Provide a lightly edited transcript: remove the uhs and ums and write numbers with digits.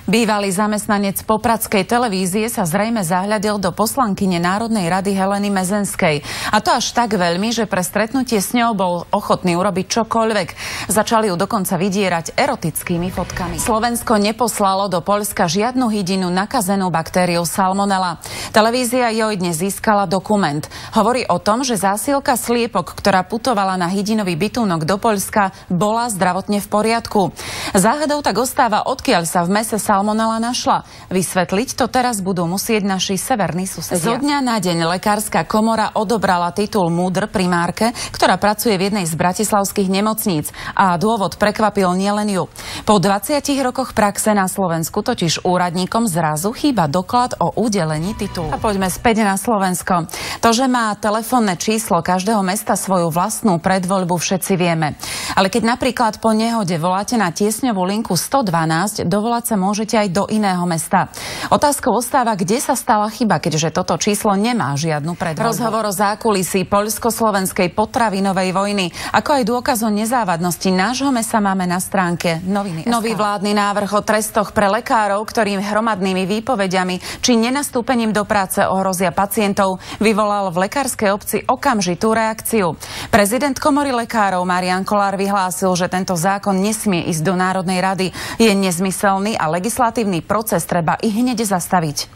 Bývalý zamestnanec popradskej televízie sa zrejme zahľadil do poslankyne Národnej rady Heleny Mezenskej. A to až tak veľmi, že pre stretnutie s ňou bol ochotný urobiť čokoľvek. Začali ju dokonca vydierať erotickými fotkami. Slovensko neposlalo do Poľska žiadnu hydinu nakazenú baktériou Salmonella. Televízia Joj dnes získala dokument. Hovorí o tom, že zásielka sliepok, ktorá putovala na hydinový bytúnok do Poľska, bola zdravotne v poriadku. Záhadou tak ostáva, odkiaľ sa v mese Salmonella našla. Vysvetliť to teraz budú musieť naši severní susedia. Zo dňa na deň lekárska komora odobrala titul múdr primárke, ktorá pracuje v jednej z bratislavských nemocníc. A dôvod prekvapil nielen ju. Po 20 rokoch praxe na Slovensku totiž úradníkom zrazu chýba doklad o udelení titulu. A poďme späť na Slovensko. To, že má telefónne číslo každého mesta svoju vlastnú predvoľbu, všetci vieme. Ale keď napríklad po nehode voláte na tiesňovú linku 112, dovolať sa môžete aj do iného mesta. Otázkou ostáva, kde sa stala chyba, keďže toto číslo nemá žiadnu predvoľbu. Rozhovor o zákulisí poľsko-slovenskej potravinovej vojny, ako aj dôkaz o nezávadnosti nášho mesa máme na stránke Noviny.sk. Nový vládny návrh o trestoch pre lekárov, ktorým hromadnými výpovediami či nenastúpením do práce ohrozia pacientov, vyvolal v lekárskej obci okamžitú reakciu. Prezident komory lekárov Marián Kollár vyhlásil, že tento zákon nesmie ísť do Národnej rady. Je nezmyselný a legislatívny proces treba i hneď zastaviť.